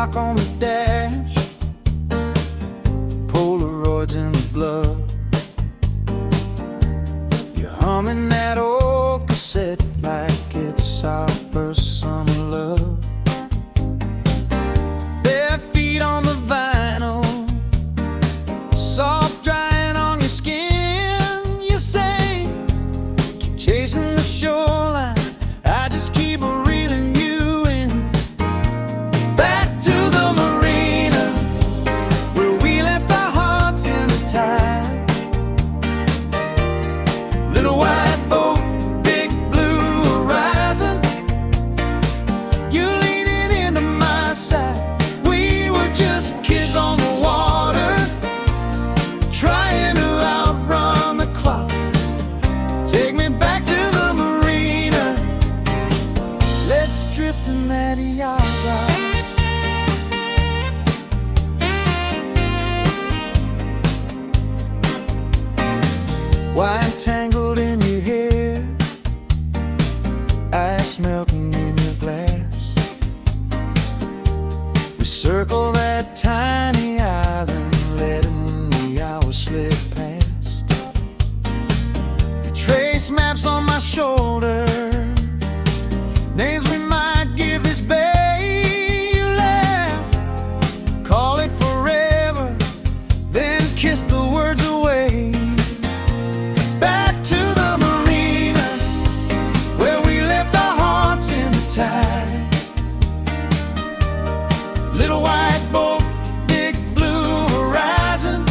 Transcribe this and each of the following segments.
Rock on the dash, Polaroids in the blood. You're humming that old cassette like it's our first summer love. Bare feet on the vinyl, soft drying on your skin. You say, keep chasing the shoreline, I just keep reeling you in. Back to the marina, where we left our hearts in the tide. Little white boat, big blue horizon, you leaning into my side. We were just kids on the water, trying to outrun the clock. Take me back to the marina, let's drift in that yacht rock. Wine tangled in your hair, ice melting in your glass. We circle that tiny island, letting the hours slip past. You trace maps on my shoulder, names we might give this bay. You laugh, call it forever, then kiss the words away. Back to the marina, where we left our hearts in the tide. Little white boat, big blue horizon,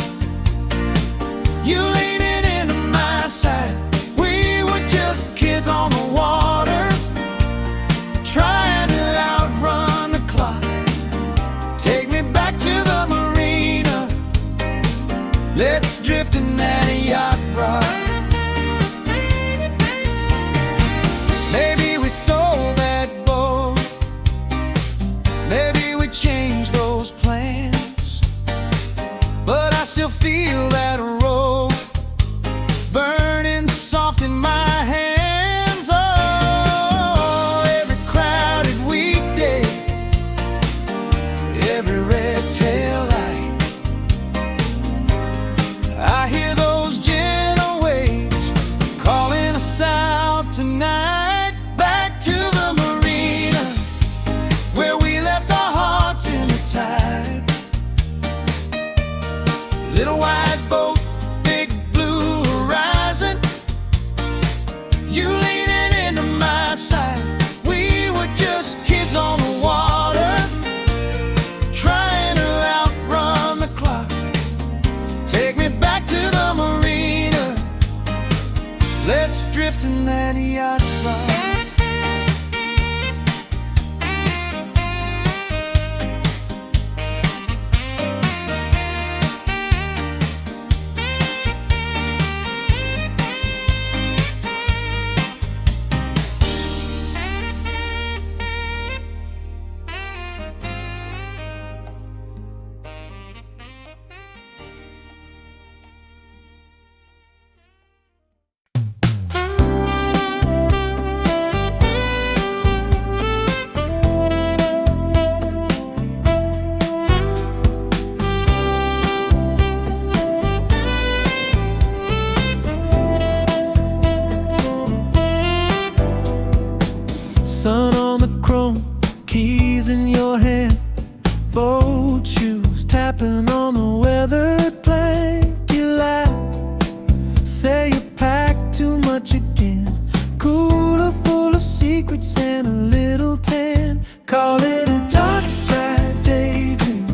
you leaning into my side. We were just kids on the water, trying to outrun the clock. Take me back to the marina, let's drift in that yacht rock. Maybe we sold that boat, maybe we changed those plans, but I still feel that rope burning soft in my hands. Oh, every crowded weekday, every red tail light, I hear those gentle waves calling us out tonight. Back to the marina, where we left our hearts in the tide. Little white boat, big blue horizon, you leaning into my side. We were just kids on the water, trying to outrun the clock. Take me back to the marina, let's drift in that yacht rock. Sun on the chrome, keys in your hand, boat shoes tapping on the weathered plank. You laugh, say you packed too much again. Cooler full of secrets and a little tan. Call it a dockside daydream,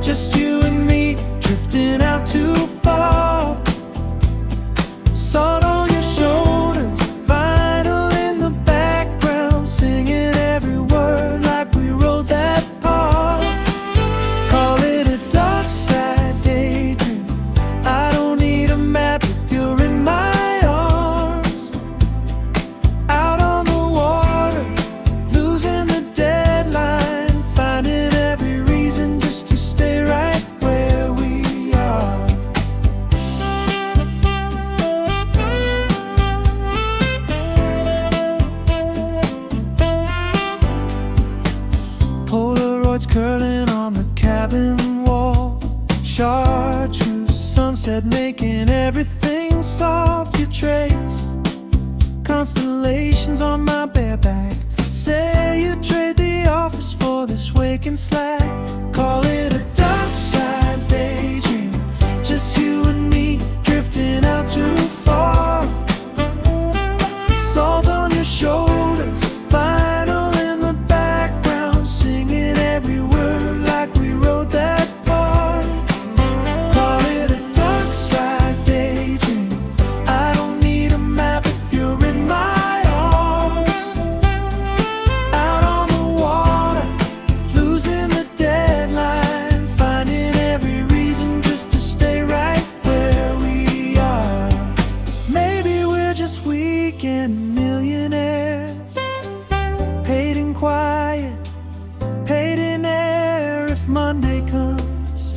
just you and me drifting out too far. Salt on your shoulders, vinyl in the background, singing every word like we wrote that part. Call it a dockside daydream, I don't need a map if you're in my arms. Out on the water, losing the deadline, finding every reason just to stay right where we are. Polaroids curling on cabin wall, chartreuse sunset making everything soft. You trace constellations on my bare back. Say you trade the office for this waking slack. Call it a dockside daydream, just you and me drifting out too far. Salt on your shoulders, vinyl in the background, singing every word like we wrote that part. Call it a dockside daydream. I don't need a map if you're in my arms. Out on the water, losing the deadline, finding every reason just to stay right where we are. Maybe we're just weekend millionaires, paid in quiet, paid in air. If Monday comes,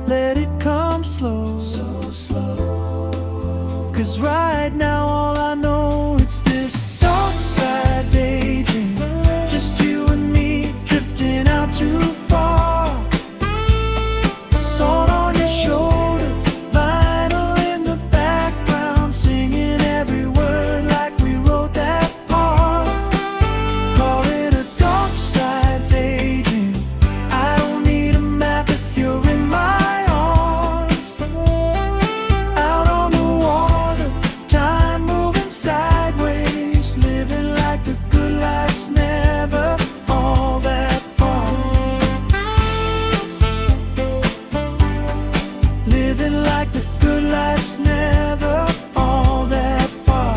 let it come slow, so slow. 'Cause right now all I know, it's this dockside daydream, just you and me drifting out too far. Salt on your shoulders, vinyl in the background, singing every word like we wrote that part. Call it a dockside daydream. I don't need a map if you're in my arms. Out on the water, time moving sideways, living like the good life's never all that far. Living like the good life's never all that far.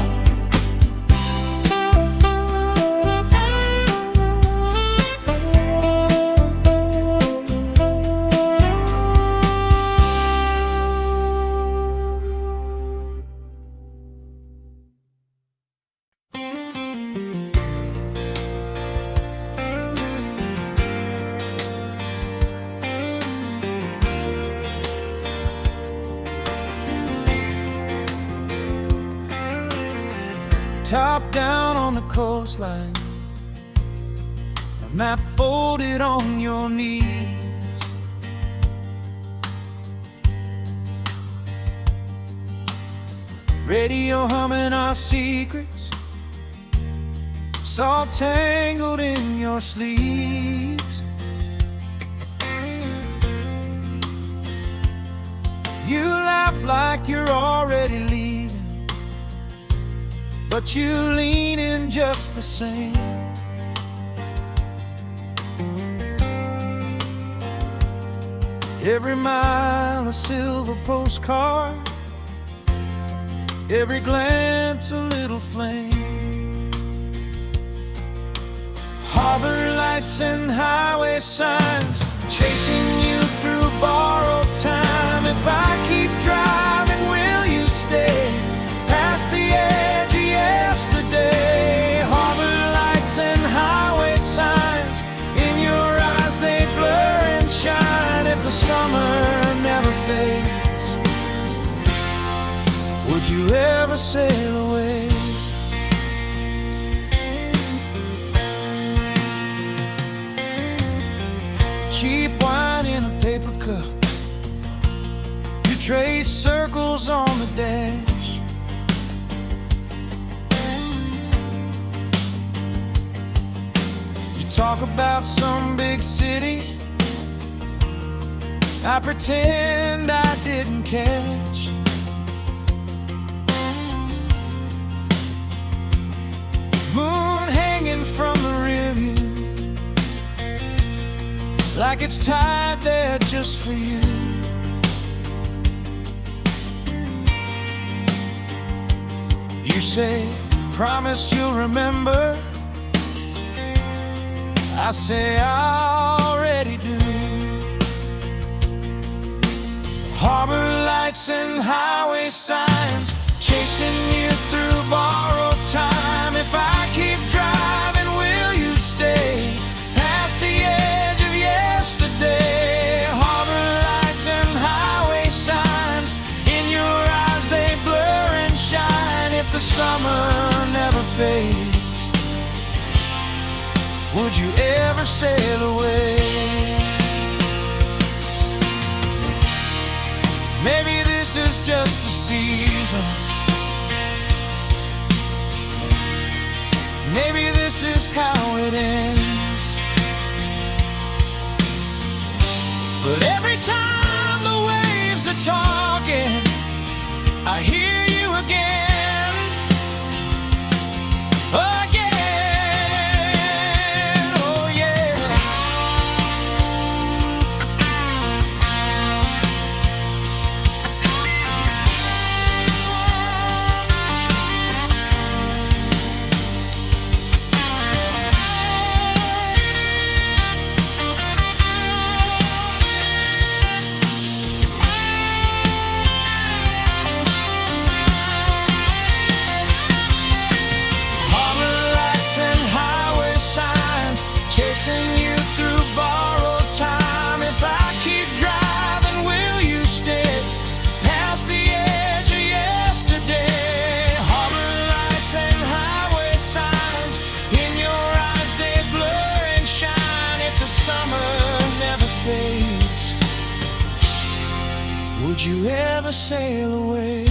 Top down on the coastline, a map folded on your knees. Radio humming our secrets, salt tangled in your sleeves. You laugh like you're already leaving, but you lean in just the same. Every mile a silver postcard, every glance a little flame. Harbor lights and highway signs, chasing you through borrowed time. If I keep driving, will you stay past the edge of yesterday? Harbor lights and highway signs, in your eyes they blur and shine. If the summer never fades, would you ever sail away? Cheap wine in a paper cup, you trace circles on the dash. You talk about some big city I pretend I didn't catch. Moon hanging from the rearview, like it's tied there just for you. You say, promise you'll remember. I say, I already do. Harbor lights and highway signs, chasing you through borrowed time. If I keep driving, will you stay past the edge of yesterday? Harbor lights and highway signs, in your eyes they blur and shine. If the summer never fades, would you ever sail away? this is just a season. Maybe this is how it ends. But every time the waves are talking, I hear you again. Again, oh yeah. Chasing you through borrowed time. If I keep driving, will you stay past the edge of yesterday? Harbor lights and highway signs, in your eyes they blur and shine. If the summer never fades, would you ever sail away?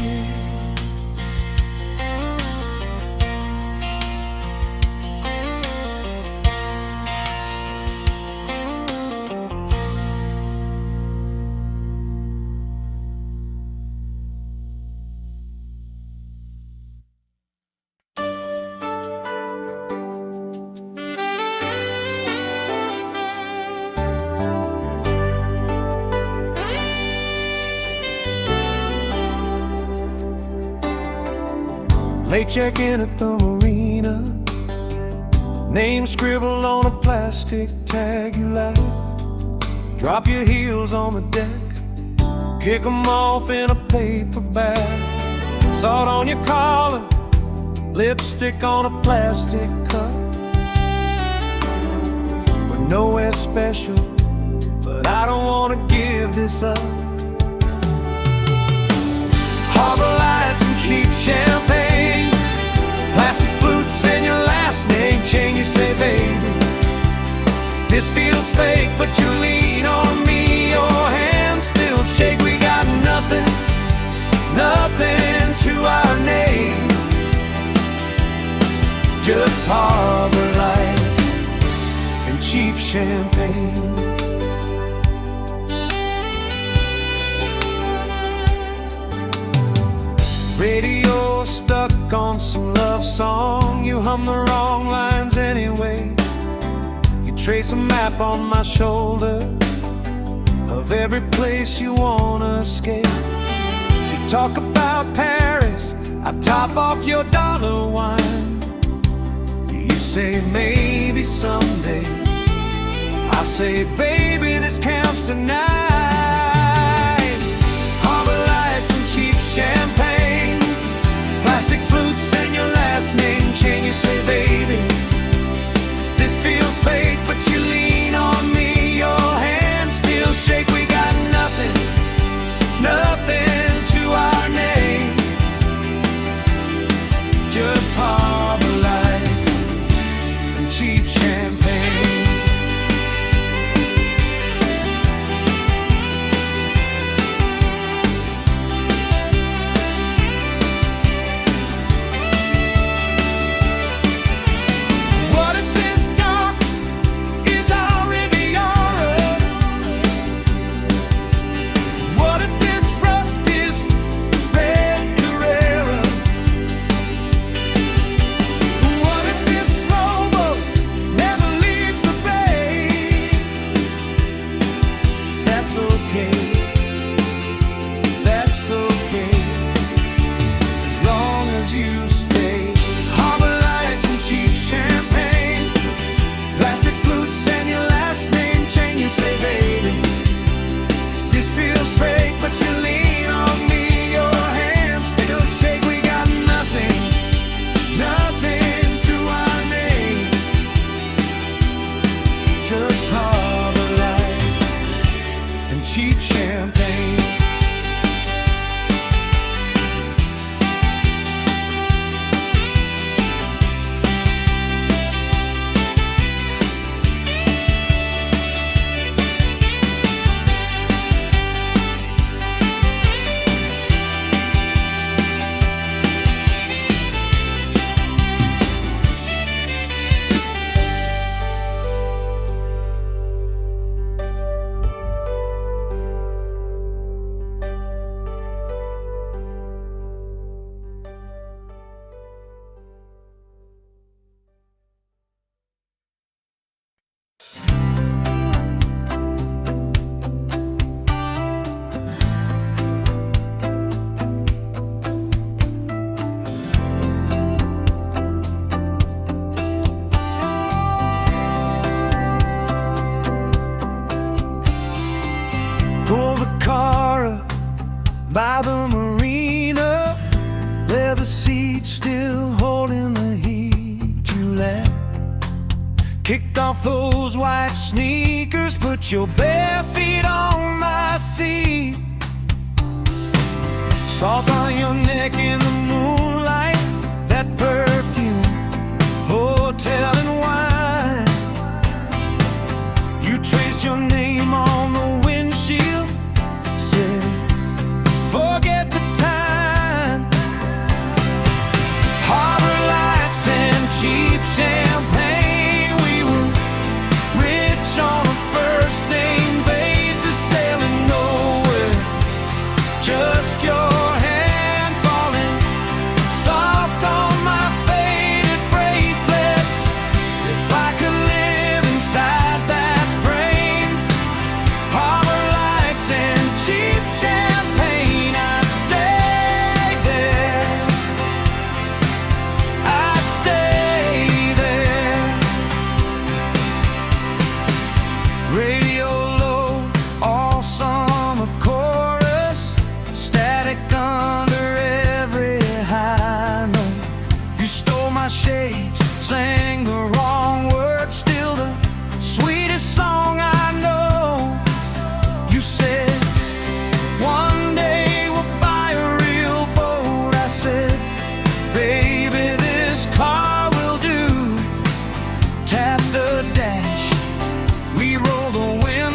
Late check-in at the marina, name scribbled on a plastic tag you like. Drop your heels on the deck, kick 'em off in a paper bag. Salt on your collar, lipstick on a plastic cup. We're nowhere special, but I don't want to give this up. Harbor lights and cheap champagne, plastic flutes and your last name chain. You say, baby, this feels fake, but you lean on me, your hands still shake. We got nothing, nothing to our name, just harbor lights and cheap champagne. Radio stuck on some love song, you hum the wrong lines anyway. You trace a map on my shoulder of every place you wanna escape. You talk about Paris, I top off your dollar wine. You say maybe someday, I say baby this counts tonight. Harbor lights and cheap champagne, plastic flutes and your last name chain. You say, baby, this feels fake, but you lean on me, your hands still shake. We got nothing, nothing to our name, just harbor lights and cheap champagne. by the marina, leather seats still holding the heat you left. Kicked off those white sneakers, put your bare feet on my seat. Salt on your neck in the moonlight, that perfume, hotel and wine. You traced your name on the windshield, said, forget the time. Harbor lights and cheap champagne, we were rich on a first name basis, sailing nowhere, just your hand falling soft on my faded bracelets. If I could live inside that frame, harbor lights and cheap champagne, I'd stay there, I'd stay there. Radio low, all summer chorus, static under every high note. You stole my shades, sang the wrong words, still the sweetest song I know. You said, one day we'll buy a real boat. I said, baby, this car will do. Tap the dash, we roll the window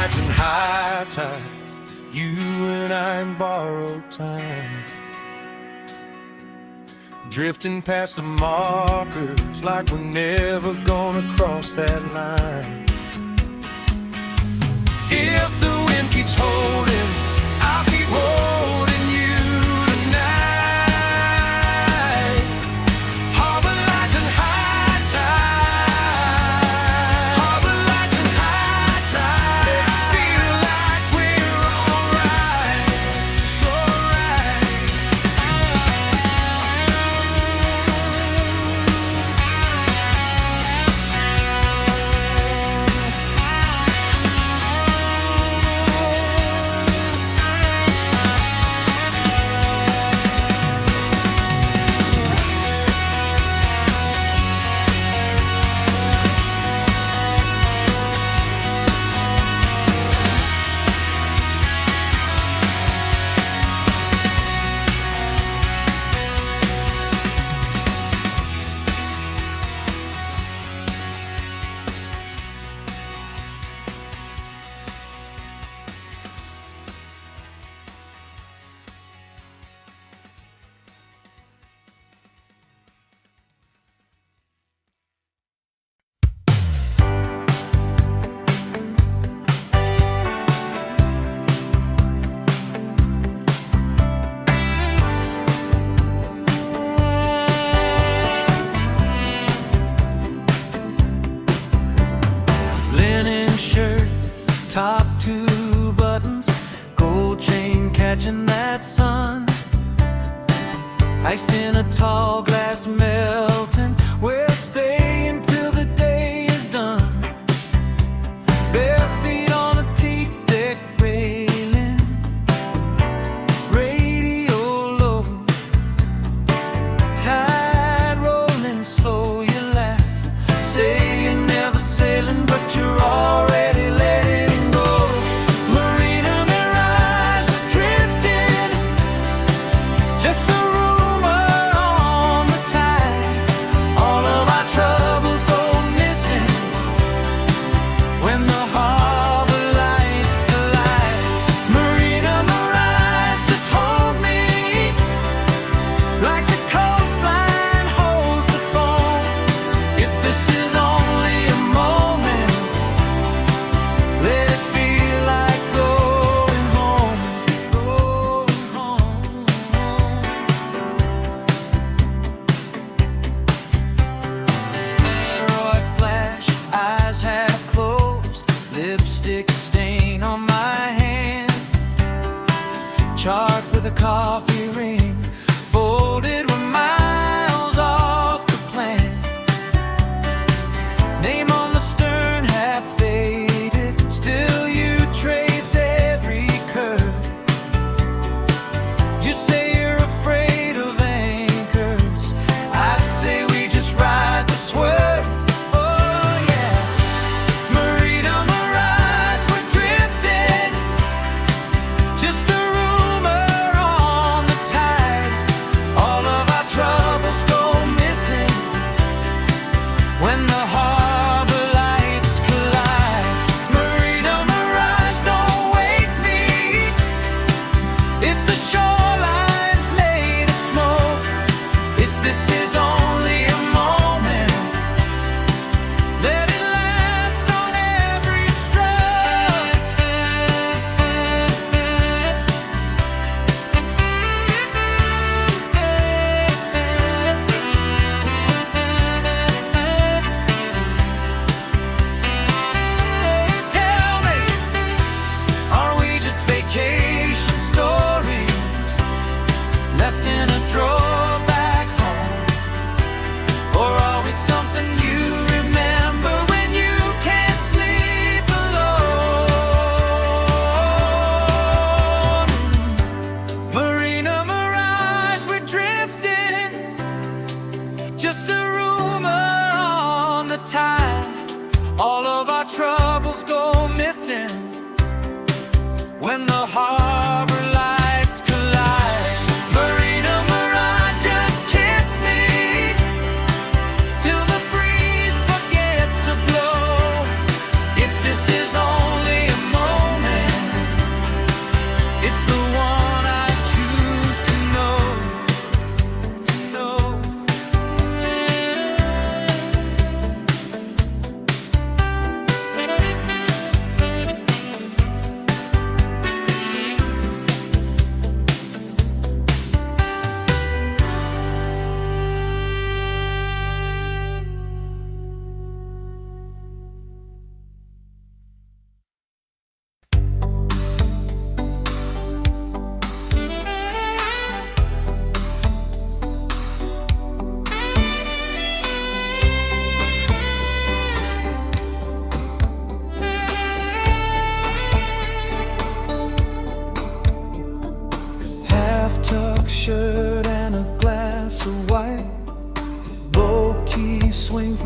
lights and high tides, you and I in borrowed time, drifting past the markers like we're never gonna cross that line. If the wind keeps holding, I'll keep holding you tonight. Harbor lights and high tide, harbor lights and high tide, feel like we're alright, so linen shirt, top 2 buttons, gold chain catching that sun, ice in a tall glass melting, we'll stay until the day is done. Bare feet on a teak deck railing, radio low, tide rolling slow, you laugh, say you're never sailing but you're already letting go. Marina Mirage drifting, just a rumor on the tide. All of our troubles go missing when the harbor lights collide. Marina Mirage, just hold me like the coastline holds the foam. If this is only a moment, let it feel like going home, going home. Polaroid flash, eyes half closed, lipstick stain on my hand, chart with a coffee ring, folded with miles off the plan. Name on the stern half faded, still you trace every curve. You say you're afraid of anchors, I say we just ride the swerve. Oh yeah, Marina Mirage, we're drifting, just a rumor on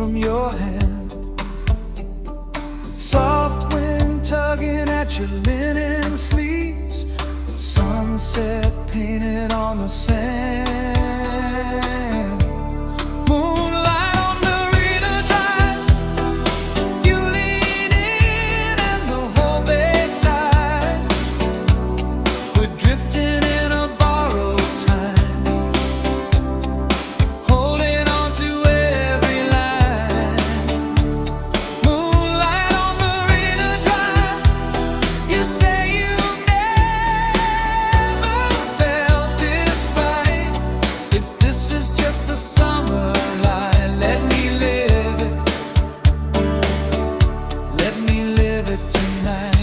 from your hand. Soft wind tugging at your linen sleeves, sunset painted on the sand. Moonlight on Marina Drive, you lean in and the whole bay sighs. We're drifting in a borrowed time, holding on to every line. Moonlight on Marina Drive, you say you never felt this right. If this is just a summer lie, let me live it. Let me live it tonight.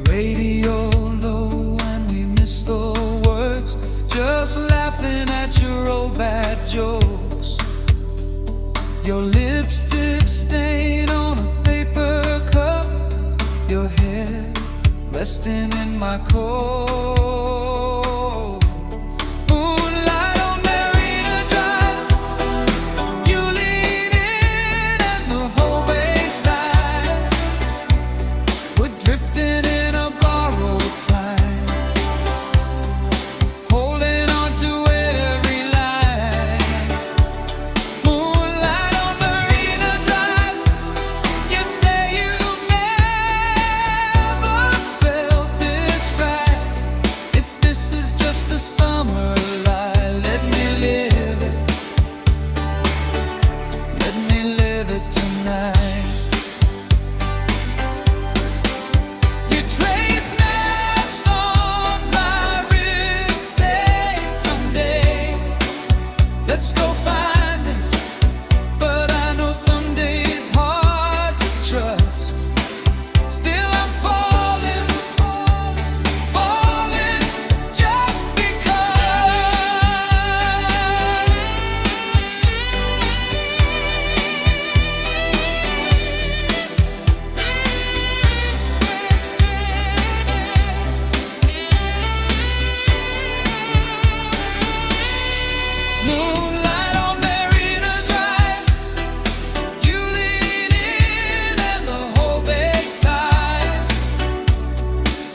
Radio low and we miss the words, just laughing at your old bad jokes. Your lipstick stain on a paper cup, your head resting in my coat. Moonlight on Marina Drive, you lean in and the whole bay sighs. We're drifting in a borrowed time, holding on to every line. Moonlight on Marina Drive, you say you never felt this right. If this is just a summer lie, let me live it. Let me live it tonight. You trace maps on my wrist, say someday let's go find this. But I know someday's hard to trust. Still I'm falling, falling just Moonlight on Marina Drive, you lean in and the whole bay sighs.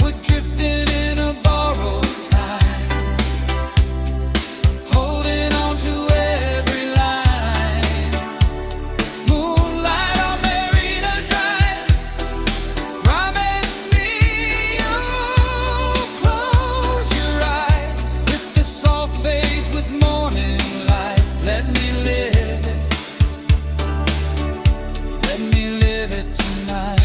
We're drifting in a borrowed time, holding on to every line. Moonlight on Marina Drive, promise me you'll close your eyes. If this all fades with morning light, let me live it. Let me live it tonight.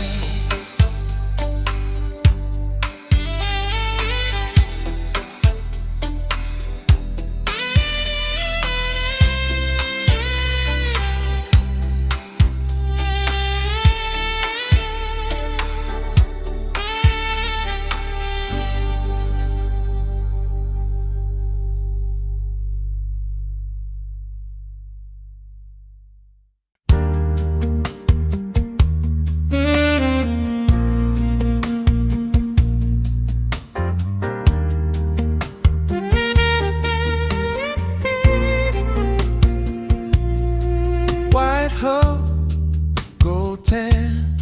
White hull, gold tan,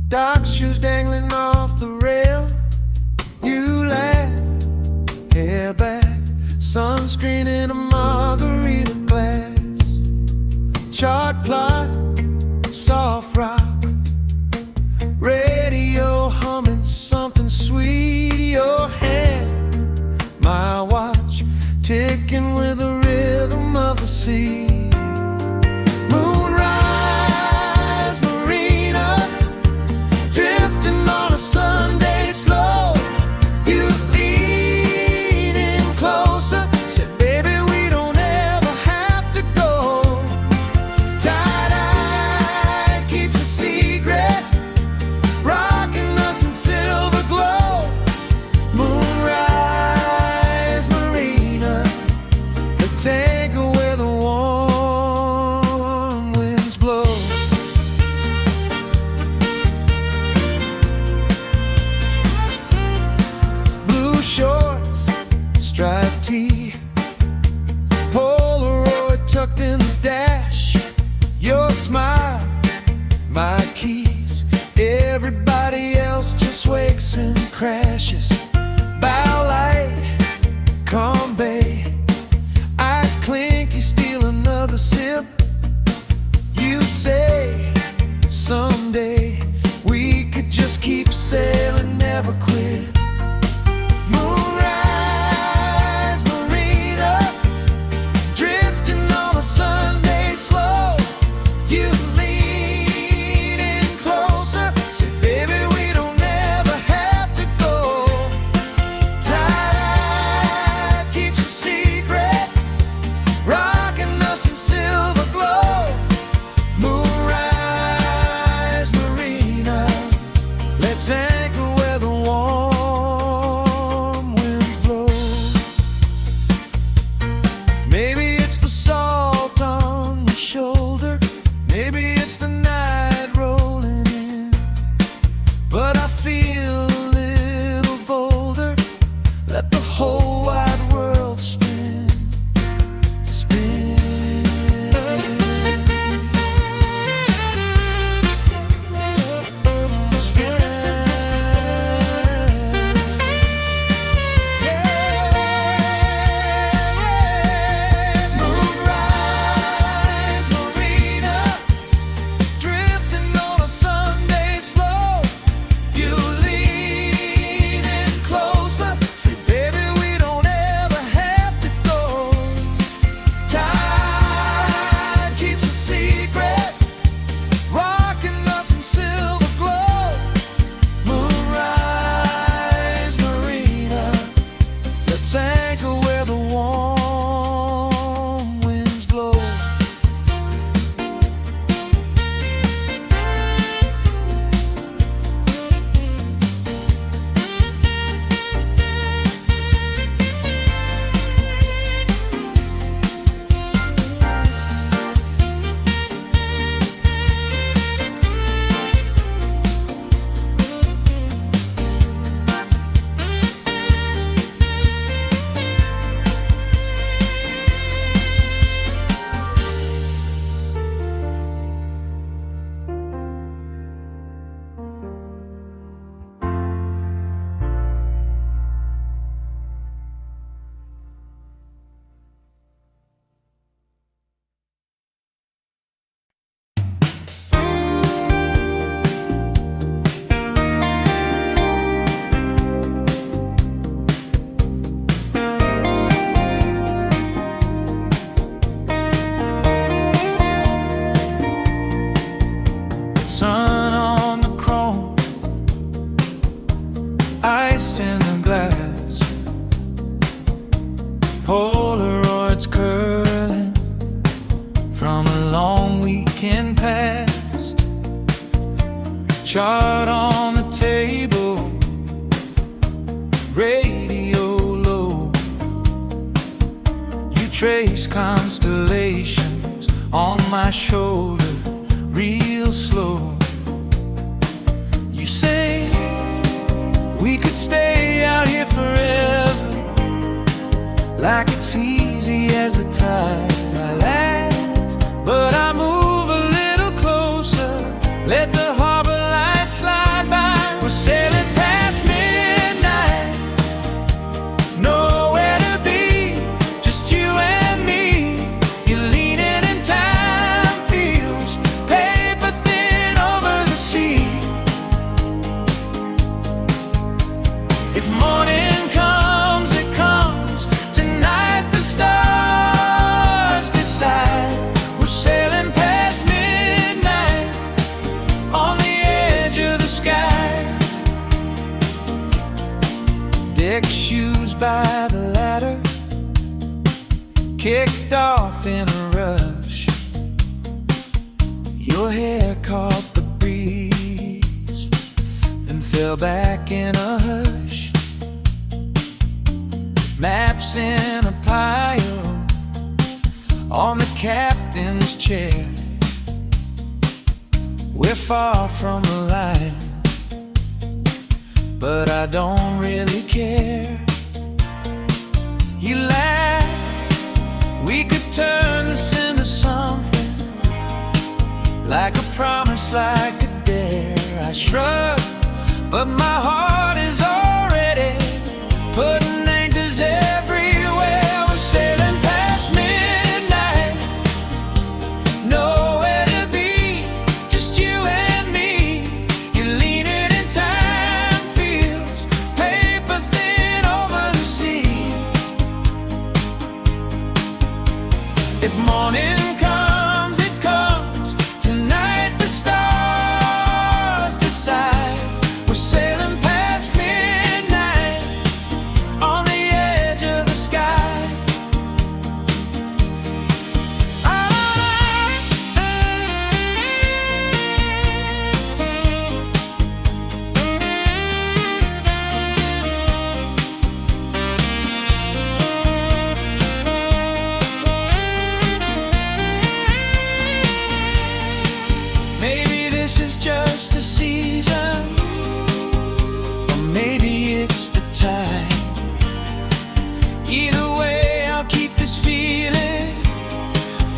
dark shoes dangling off the rail. You laugh, hair back, sunscreen in a margarita glass. Chart plot, soft rock, radio humming something sweet. Your hand, my watch, ticking with the rhythm of the sea. Moonrise Marina, drifting on a Sunday slow. You lean in closer, said, baby, tea. Polaroid tucked in the dash. Your smile, my keys. Everybody else just wakes and crashes. Bow light, come bay. Eyes clink, you steal another sip. You say someday we could just keep sailing, never quit. Moonrise Marina, drifting on a Sunday slow. You lean in closer, say baby we don't ever have to go. Tide keeps a secret, rocking us in silver glow. Moonrise Marina, let's anchor where the warm winds blow. Maybe it's the salt on your shoulder, maybe it's the night rolling in, but I feel a little bolder. Let the whole wide world spin, spin. Moonrise Marina, drifting on a Sunday slow. You lean in closer, say baby we don't ever have to go. Tide keeps a secret, rocking us in silver glow. Moonrise Marina, let's anchor where the warm winds blow. Sun on the chrome, ice in the glass, Polaroids curling from a long weekend past. Chart on the table, radio low. You trace constellations on my shoulder, real slow. You say we could stay out here forever, like it's easy as the tide. I laugh, but I move a little closer. Let the harbor lights slide by. We're sailing past midnight, nowhere to be, just you and me. You're leaning and time feels paper thin over the sea. If morning comes, it comes tonight. The stars decide. We're sailing past midnight on the edge of the sky. Deck shoes by the ladder, kicked off in a rush. Your hair caught the breeze and fell back in a hush. Maps in a pile on the captain's chair. We're far from the line, but I don't really care. You laugh, we could turn this into something like a promise, like a dare. I shrug, but my heart is already putting anchors everywhere. We're sailing past midnight, nowhere to be, just you and me. You're leaning in time, feels paper thin over the sea. If morning comes, it comes. Tonight the stars decide. We're sailing past midnight on the edge of the sky. Maybe this is just a season, or maybe it's the tide. Either way, I'll keep this feeling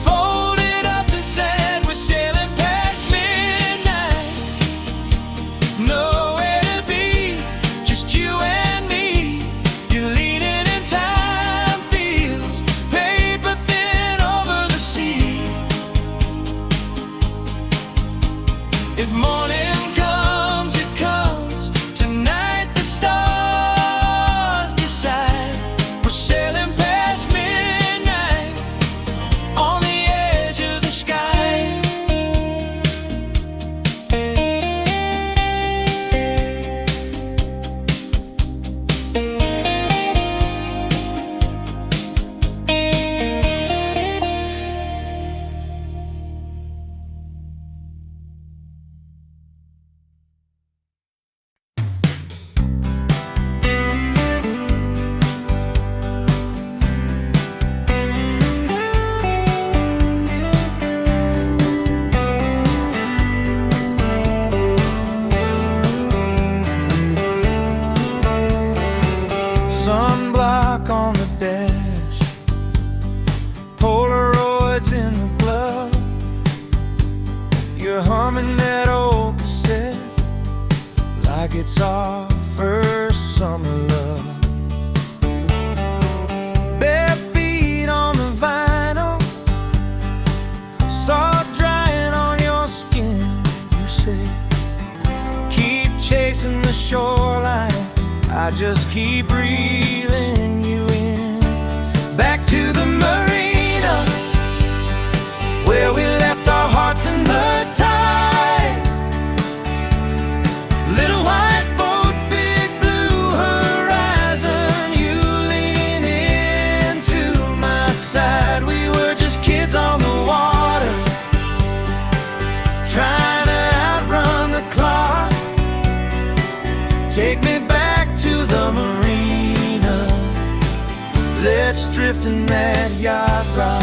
folded up inside. We're sailing past midnight, nowhere to be, just you and me. You're leaning in time, feels paper thin over the sea. If morning comes, it comes. Tonight the stars decide. We're sailing past midnight on the edge of the sky. Sunblock on the dash, Polaroids in the glove. You're humming that old cassette like it's our first summer love. Bare feet on the vinyl, salt drying on your skin. You say, keep chasing the shoreline, I just keep reeling you in. Back to the marina, where we left our hearts in the tide. Little white boat, big blue horizon, you leaning into my side. We were just kids on the water, trying to outrun the clock. Take me back to the marina, let's drift in that yacht rock.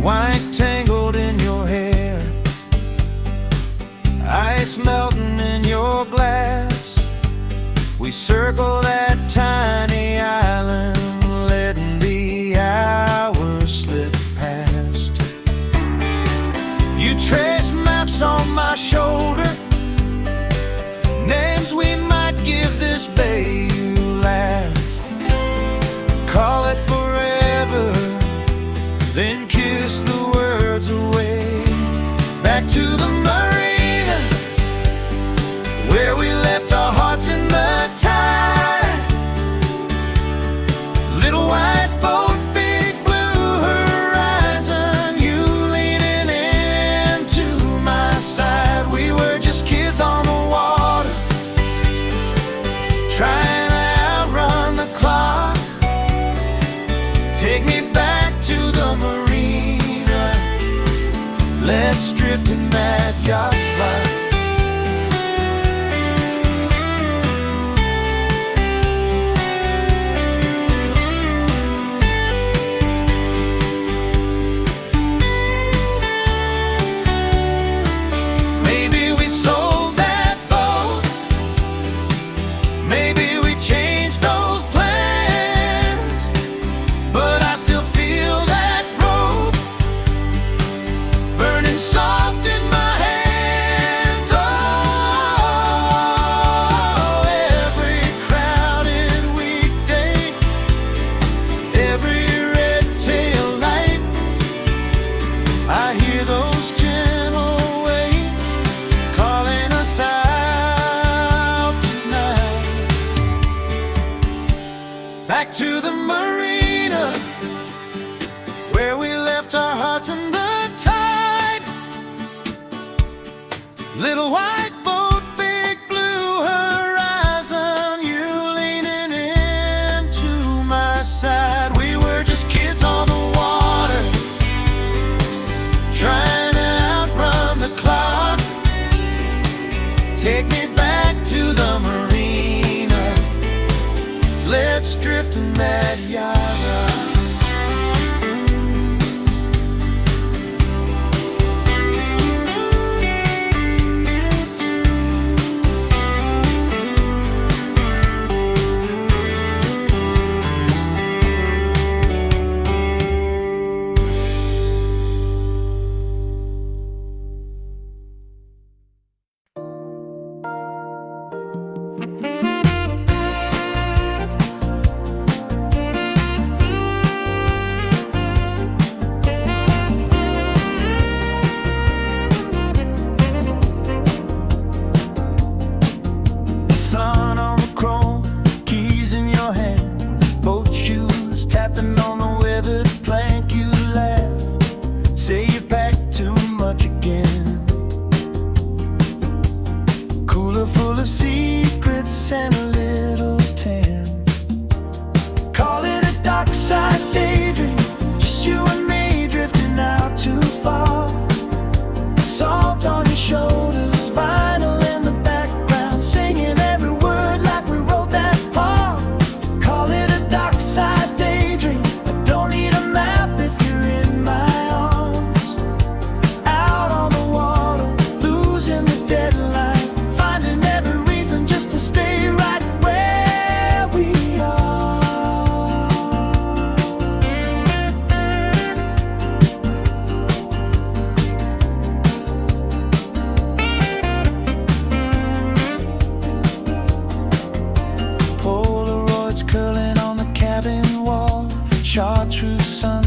White tangled in your hair, ice melting in your glass. We circle that tiny island, letting the hours slip past. You trace maps on my shoulder, names we might give this bay. You laugh, call it forever, then kiss the words away. Back to the marina, where we left our hearts in the tide. Little white boat, big blue horizon, you leaning into my side. We were just kids on the water, trying to outrun the clock. Take me back to the marina, let's drift in that yacht rock. Maybe we sold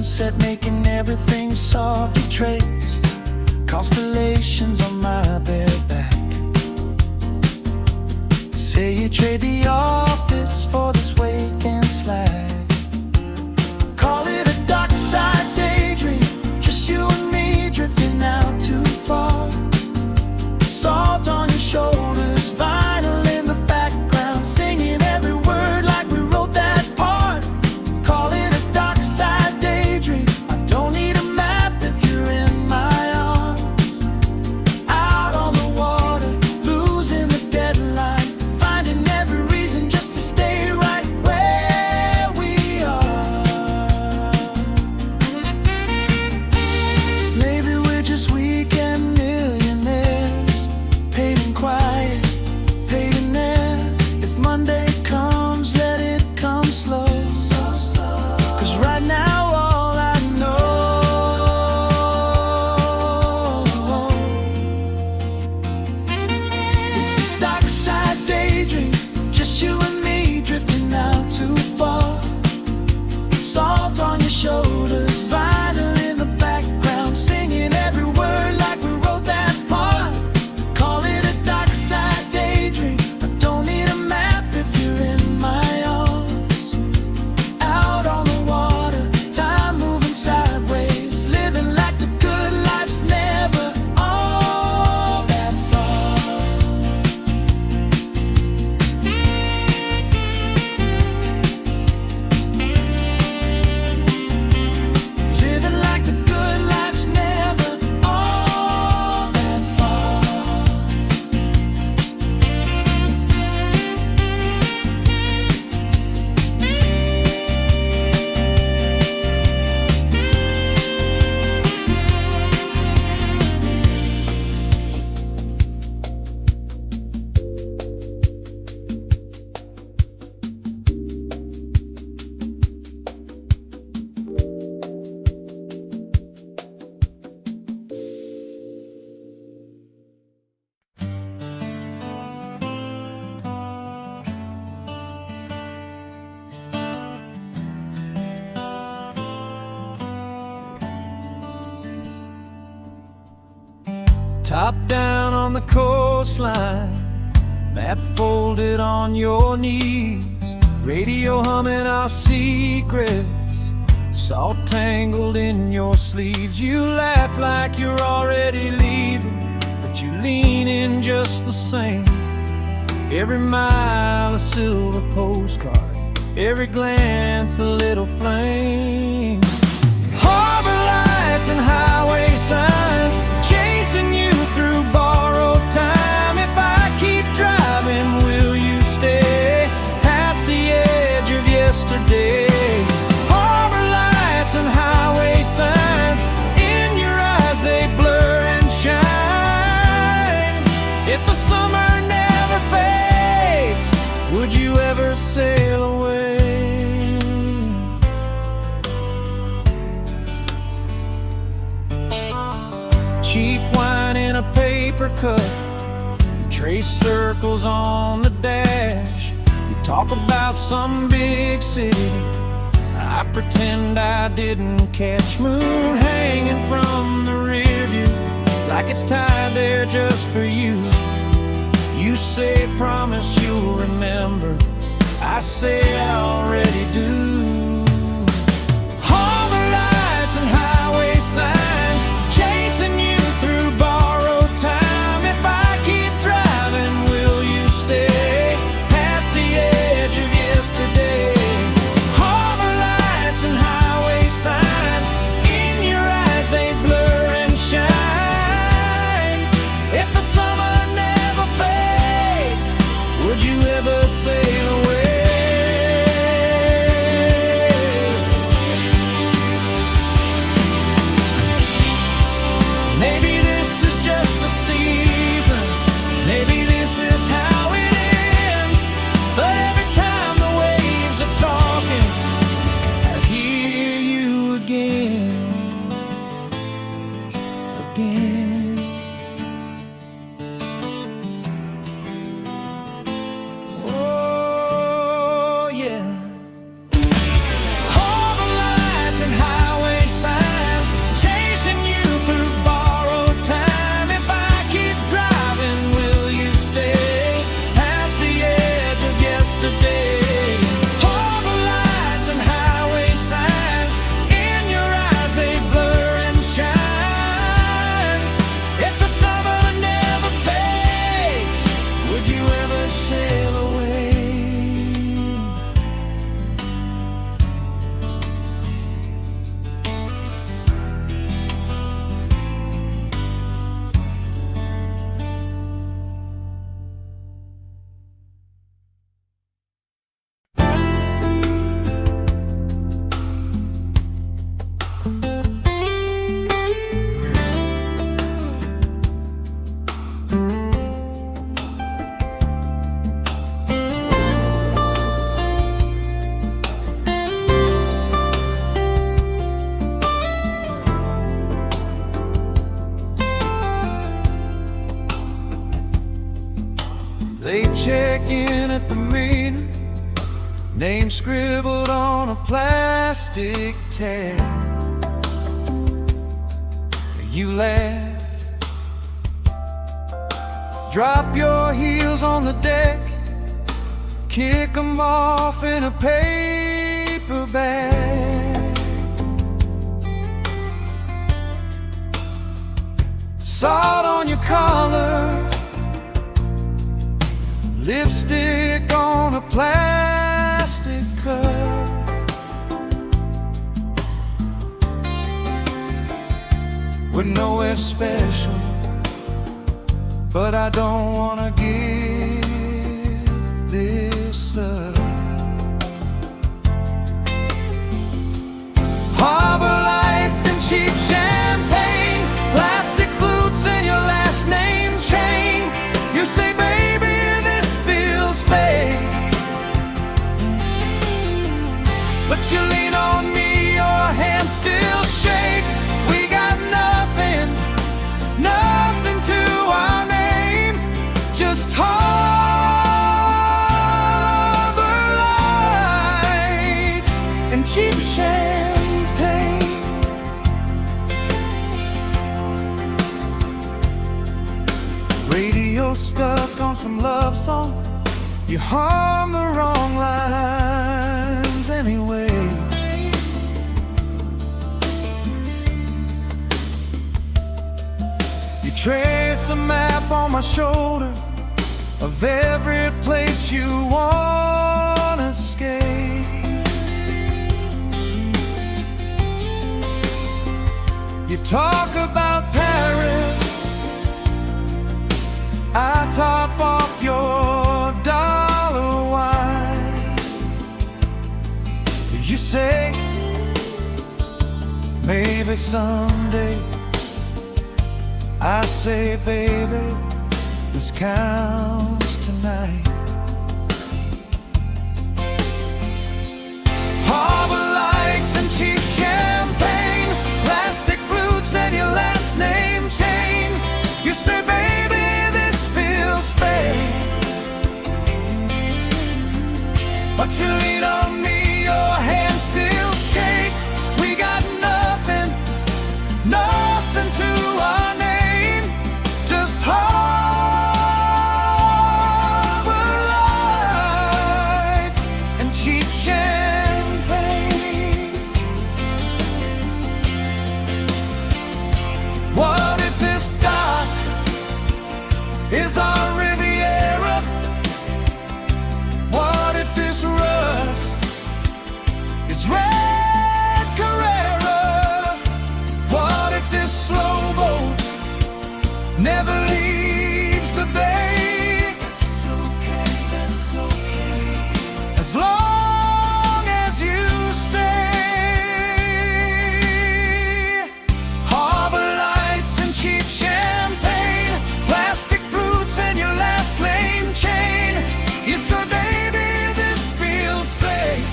sunset, making everything softly trace. Constellations on my bare back. Say you trade the office for this weekend slack. Call it a dockside daydream, just you and me drifting out too far. Salt on your shoulders, vinyl in the background, singing every word like we wrote that part. Call it a dockside daydream. I don't need a map if you're in my arms. Out on the water, losing the deadline, finding every reason just to stay right where we are. Maybe we're just weekend millionaires, paid in quiet, paid in there. If Monday comes, let it come slow. Cause right now all I know, it's this dockside daydream, just you and me drifting out too far. Salt on your shoulders, vinyl in the background, singing every word like we wrote that part. Call it a dockside daydream. I don't need a map if you're in my arms. Out on the water, time moving sideways, living like the good life's never all that far. Living like the good life's never all that far. Top down on the coastline, map folded on your knees, radio humming our secrets, salt tangled in your sleeves. You laugh like you're already leaving, but you lean in just the same. Every mile a silver postcard, every glance a little flame. Harbor lights and highway signs, chasing you through borrowed time. If I keep driving, will you stay past the edge of yesterday? Harbor lights and highway signs, in your eyes they blur and shine. If the summer never fades, would you ever sail away? Cheap wine in a paper cup, you trace circles on the dash. You talk about some big city, I pretend I didn't catch. Moon hanging from the rear view, like it's tied there just for you. You say promise you'll remember, I say I already do. Harbor lights and highway signs, chasing you through borrowed time. If I keep driving, will you stay past the edge of yesterday? Harbor lights and highway signs, in your eyes they blur and shine. If the summer never fades, would you ever sail away? check in at the meeting, name scribbled on a plastic tag. You laugh, drop your heels on the deck, kick 'em off in a paper bag. Salt on your collar, lipstick on a plastic cup. We're nowhere special, but I don't wanna give this up. Harbor lights and cheap champagne, plastic flutes and your last name chain. You say, baby, this feels fake, but you lean on me, your hands still shake. We got nothing, nothing to our name, just harbor lights and cheap champagne. Radio stuck on some love song, you hum the wrong lines anyway. You trace a map on my shoulder of every place you wanna skate. You talk about Paris, I top off your dollar wine. You say, maybe someday. I say, baby, this counts tonight. Harbor lights and cheap champagne, plastic flutes and your last name chain. You say, baby, this feels fake, but you lean on me, your hands still shake. We got nothing, nothing to our name, just harbor lights and cheap champagne. What if this dock is our Riviera? What if this rust is red Carrera? What if this slow boat never leaves the bay? That's okay, that's okay, as long as you stay. Harbor lights and cheap champagne, plastic flutes and your last name chain. You say, baby, this feels fake,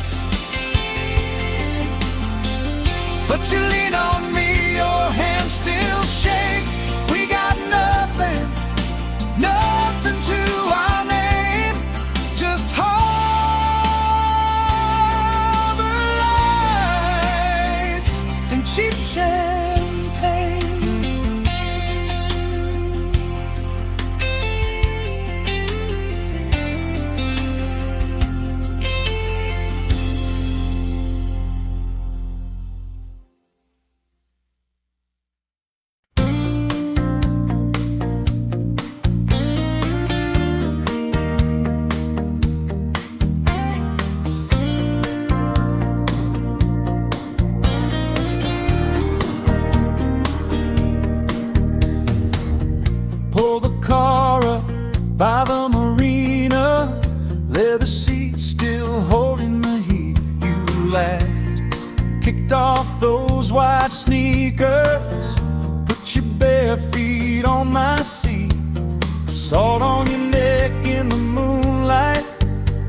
but you lean on me, your hands still shake. We got nothing, nothing to our name, just harbor lights and cheap champagne. Pull the car up by the marina, leather seats still holding the heat. You laughed, kicked off those white sneakers, put your bare feet on my seat. Salt on your neck in the moonlight,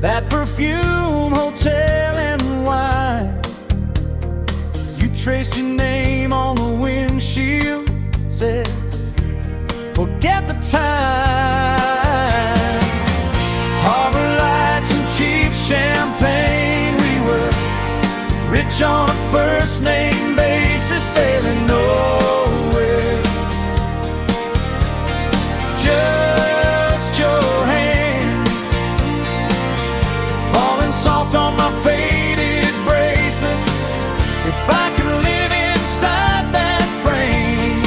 that perfume, hotel and wine. You traced your name on the windshield, said, forget the time. rich on a first name basis, sailing nowhere. Just your hand falling soft on my faded bracelets. If I could live inside that frame,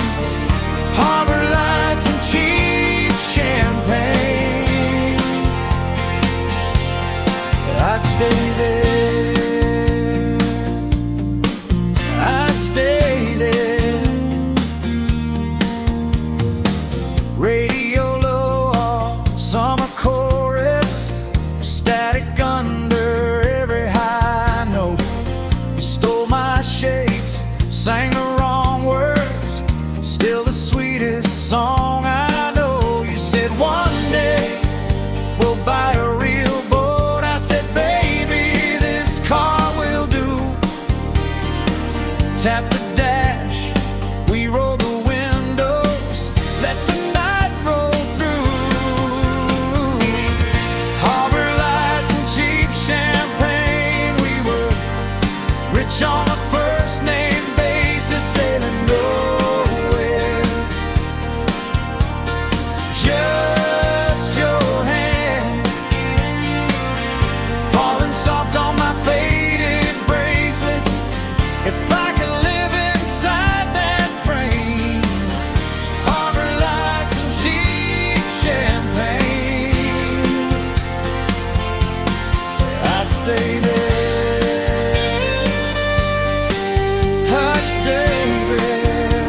harbor lights and cheap champagne, I'd stay there. I'd stay there. Radio low, all summer chorus, static under every high note. You stole my shades, sang the wrong words, still the sweetest song I know. You said one day we'll buy a real boat. I said, baby, this car will do. Tap the dash, we roll the windows, let the night roll through. Harbor lights and cheap champagne, we were rich on a first name basis, sailing nowhere. Just your hand falling soft on my faded bracelets. If I could live inside that frame, harbor lights and cheap champagne, I'd stay there. I'd stay there.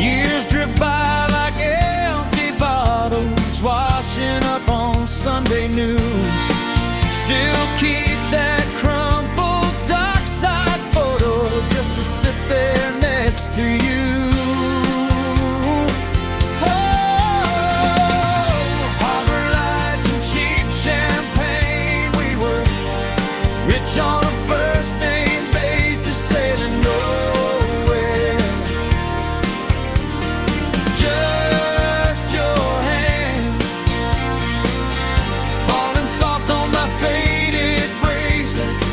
Years drift by like empty bottles, washing up on Sunday news. Still keep that crumpled dockside photo just to sit there next to you. Oh, harbor lights and cheap champagne, we were rich on a first name basis, sailing nowhere. Just your hand falling soft on my faded bracelets.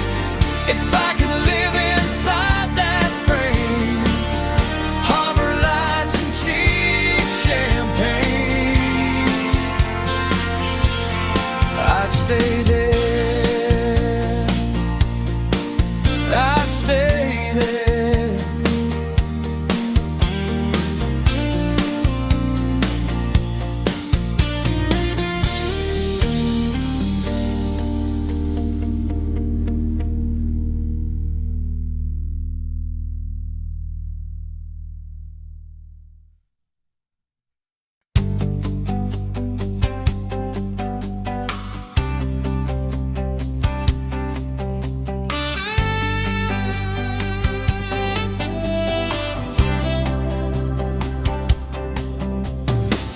If I could live inside that frame, harbor lights and cheap champagne, I'd stay there. I'd stay there.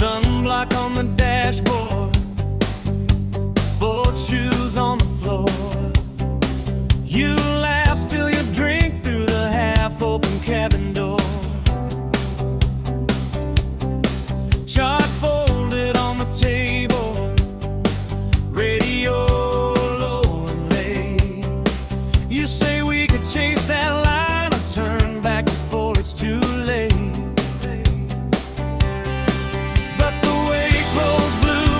Sunblock on the dashboard, boat shoes on the floor. You laugh, spill your drink through the half-open cabin door. Chart folded on the table, radio low and late. You say we could chase that line or turn back before it's too late. But the wake rolls blue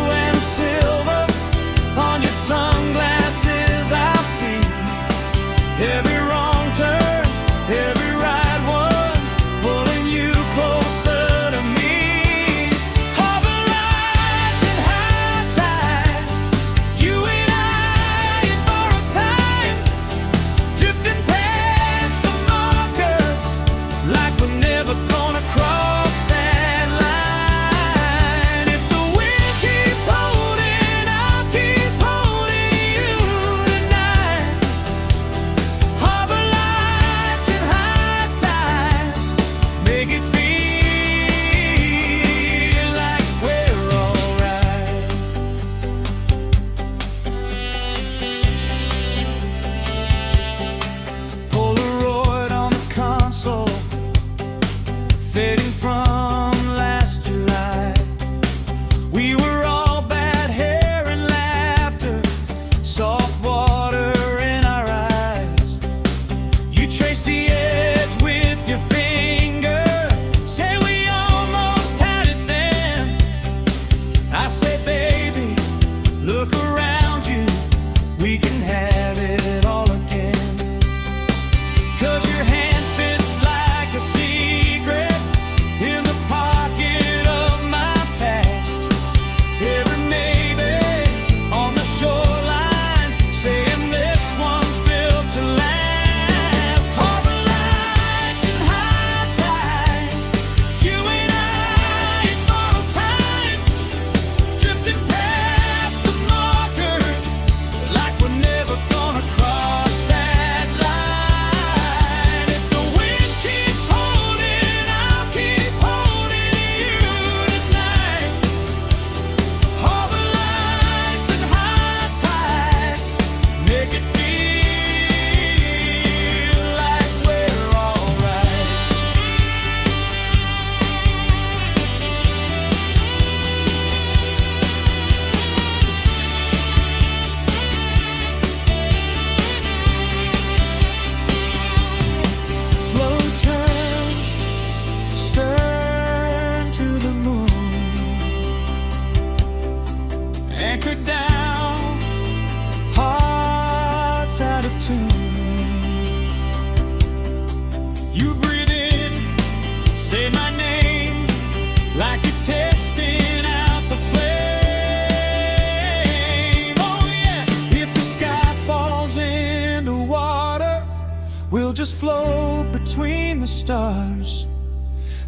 just float between the stars.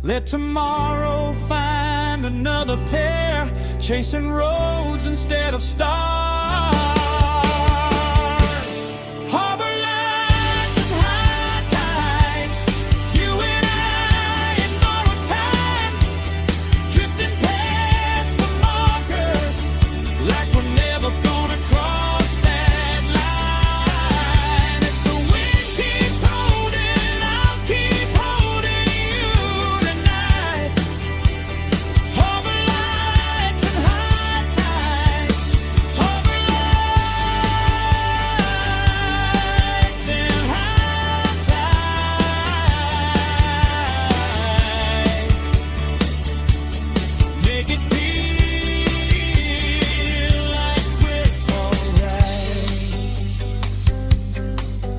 Let tomorrow find another pair, chasing roads instead of stars. Harbor lights and high tides, you and I in borrowed time, drifting past the markers like we're never gonna cross that line. If the wind keeps holding, I'll keep holding you tonight. Harbor lights and high tides, harbor lights and high tides. Make it feel like we're alright,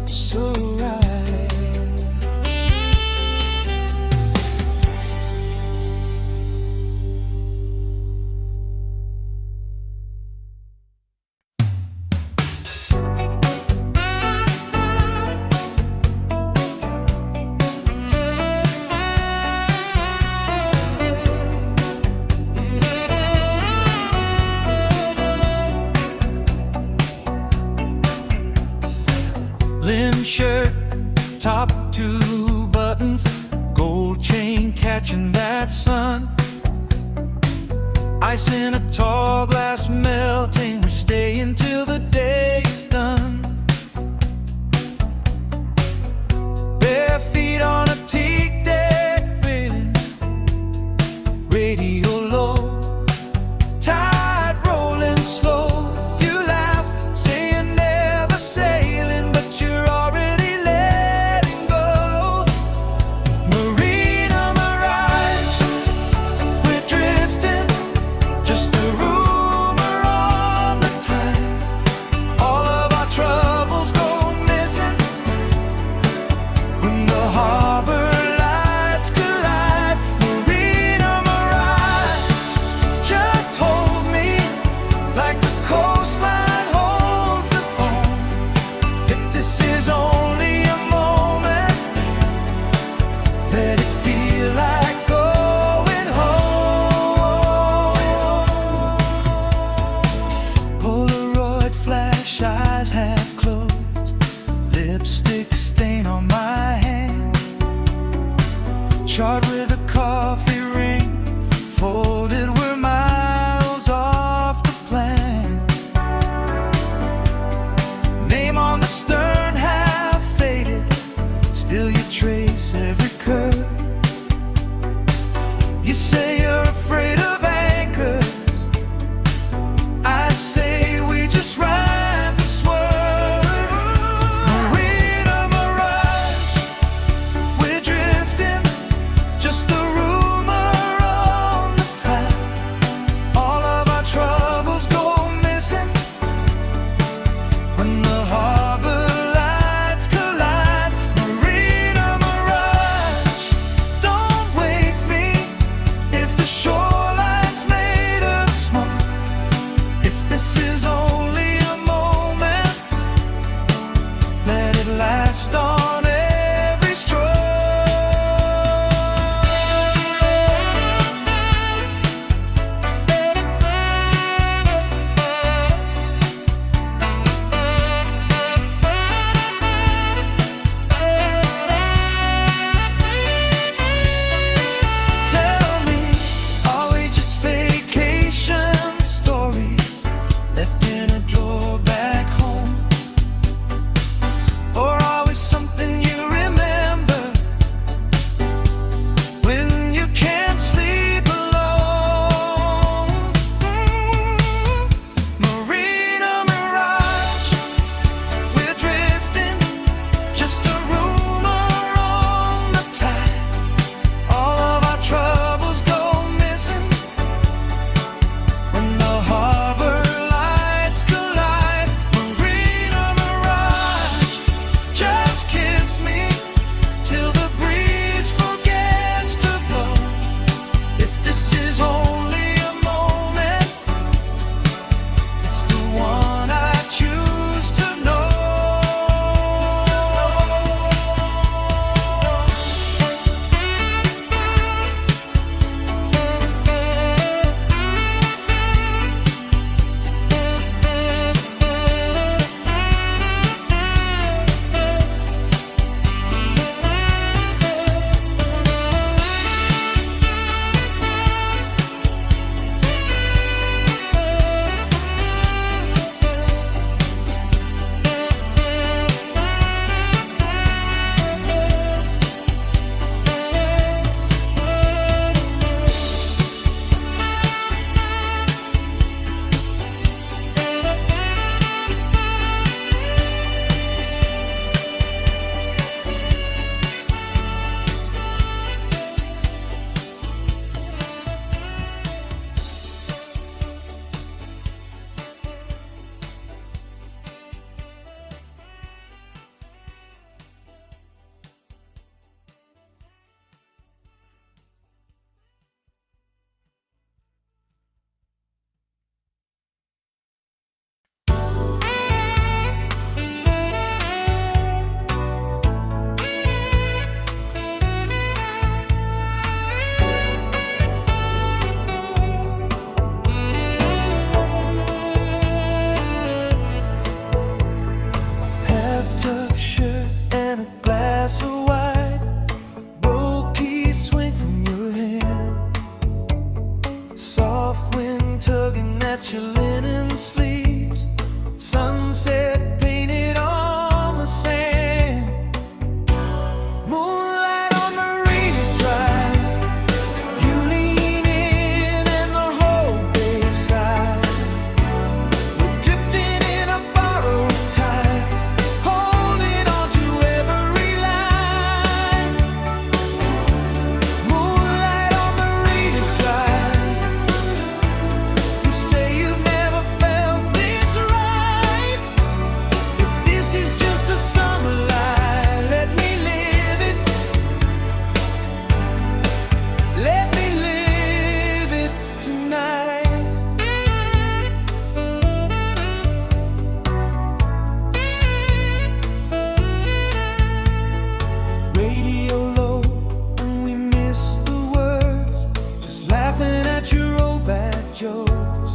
so right. Linen shirt, top 2 buttons, gold chain catching that sun. Ice in a tall glass melting, we're staying till the day's done. Bare feet on a teak deck railing, radio low, tide rolling slow. You laugh, say you're never sailing, but you're already letting go. Marina Mirage, we're drifting, just a rumor on the tide. at your linen sleeves, sunset painted on the sand. Moonlight on Marina Drive, you lean in and the whole bay sighs. We're drifting in a borrowed time, holding on to every line. Moonlight on Marina Drive, you say you've never felt this right. If this is just a summer lie, let me live it. Let me live it tonight. Radio low, and we miss the words, just laughing at your old bad jokes.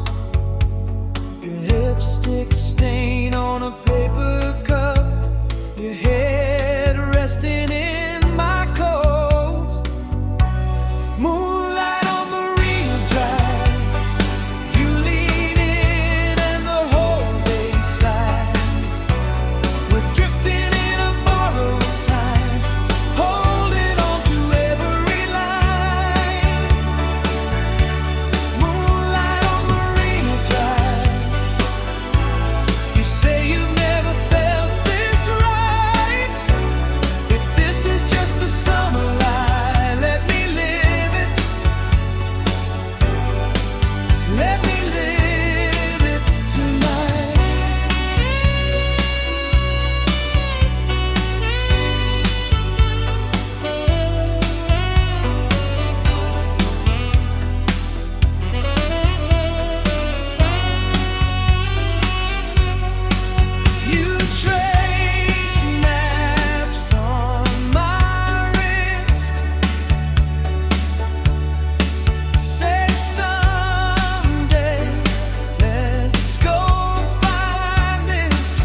Your lipstick stain on a paper cup, your head resting in my coat. Moonlight on Marina Drive, you lean in and the whole bay sighs. We're drifting in a borrowed time, holding on to every line. Moonlight on Marina Drive, you say you've never felt this right. If this is just a summer lie, let me live it. Let me live it tonight. You trace maps on my wrist, say someday let's go find this.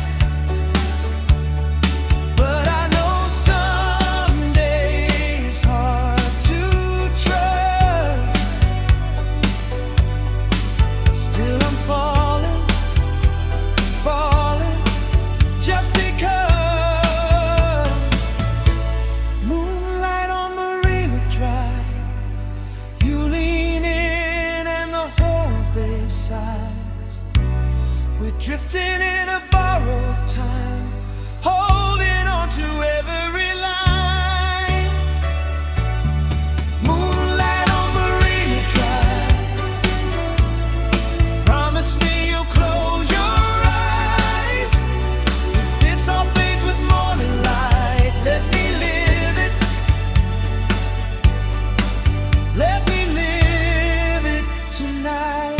But I know someday's hard to trust. Still I'm falling, falling, just because. Moonlight on Marina Drive, you lean in and the whole bay sighs. We're drifting in a borrowed time, holding on to every line. Moonlight on Marina Drive, promise me you'll close your eyes. If this all fades with morning light, let me live it. Let me live it tonight.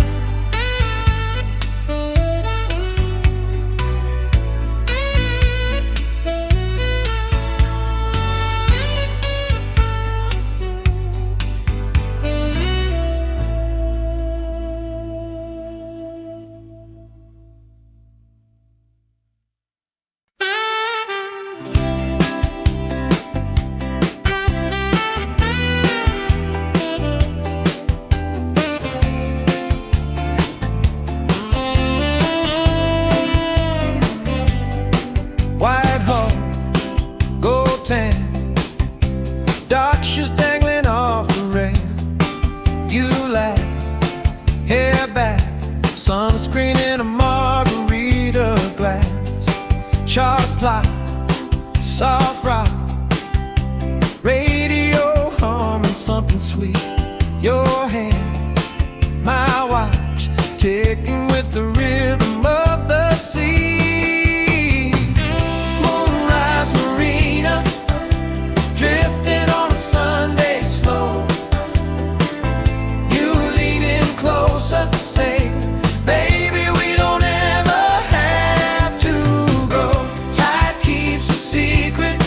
White Hall, gold tan, dark shoes dangling off the rail. You laugh, hair back, sunscreen in a margarita glass. Chart plot, soft rock, radio humming something sweet. Your hand, my watch, ticking with the rhythm of the sea. Moonrise Marina, drifting on a Sunday slow. You lean in closer, say, baby, we don't ever have to go. Tide keeps a secret,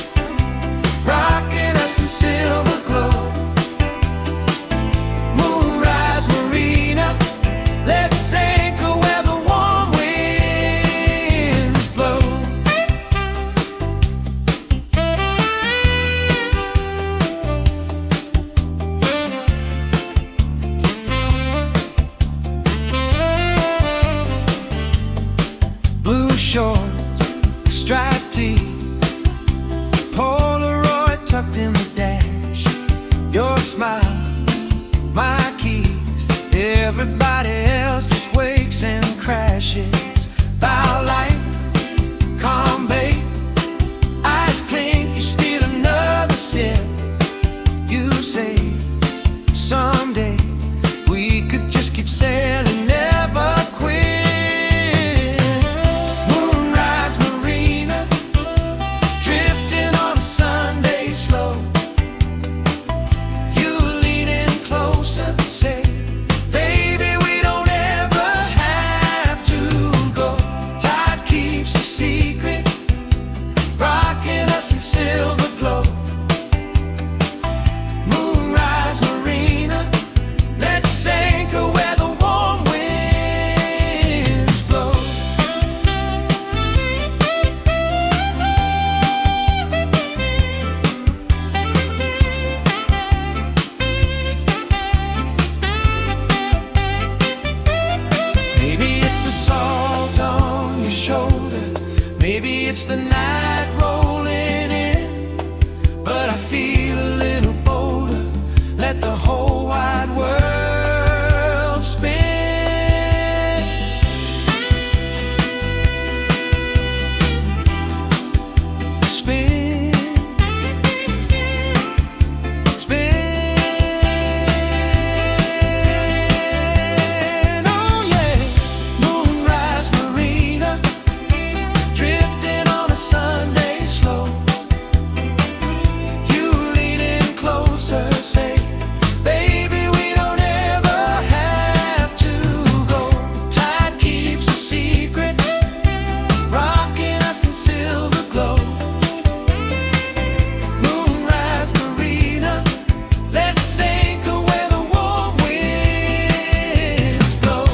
It's the night rolling in, but I feel a little bolder. Let the whole wide world spin. Spin. Spin. Oh yeah. Moonrise Marina, drifting on a Sunday slow. You leaning closer, say, baby, we don't ever have to go. Tide keeps a secret, rocking us in silver glow. Moonrise Marina, let's anchor where the warm winds blow.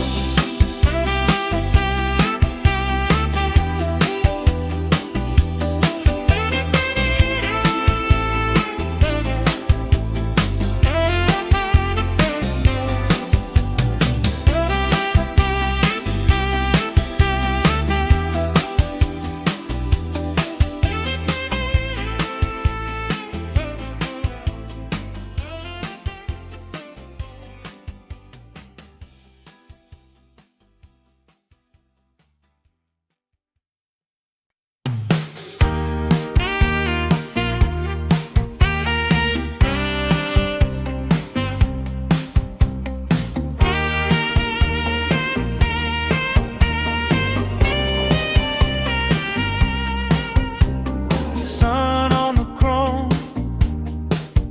Sun on the chrome,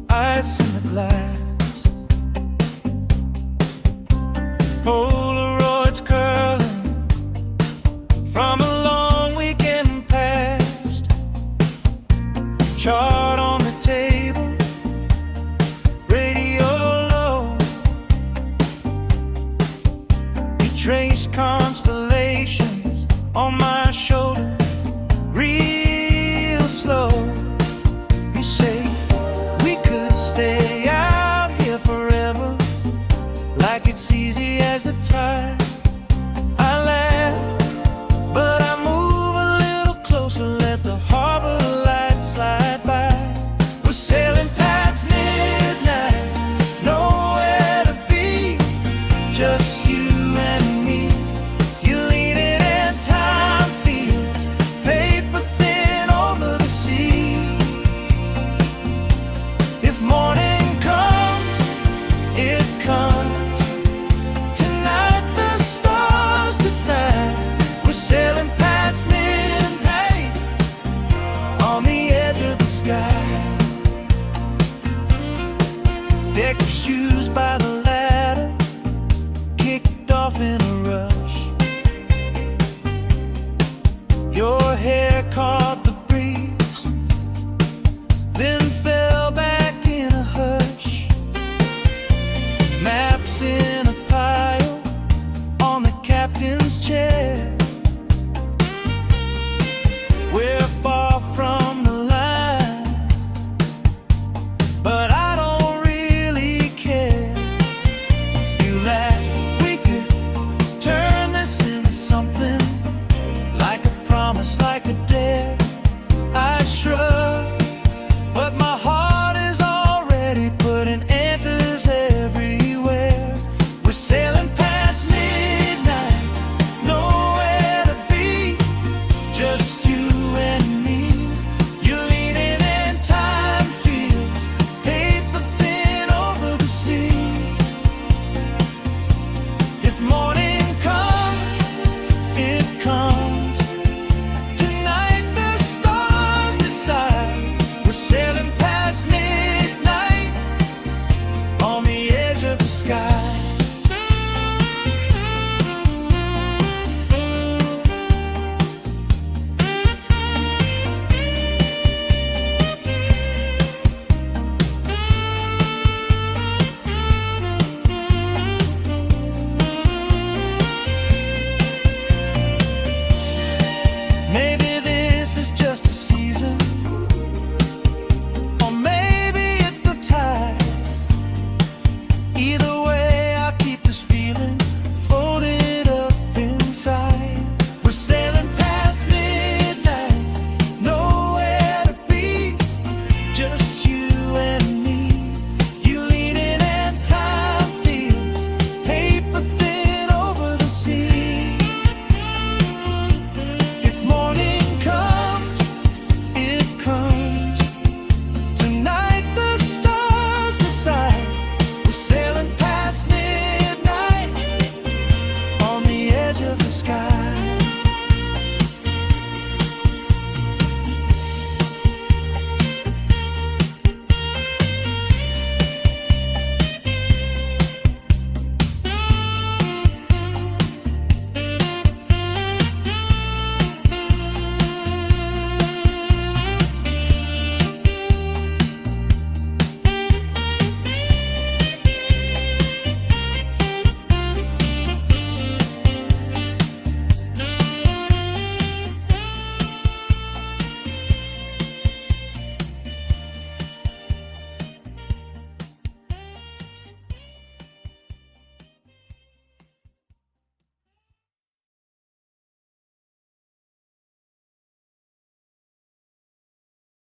ice in the glass. Polaroids curling from a long weekend past. Chart on the table, radio low. Retrace constellations on my shoulder, real slow. You say we could stay out here forever, like it's easy as the tide. I laugh, but I move a little closer, let the harbor lights slide by. We're sailing past midnight, nowhere to be, just you and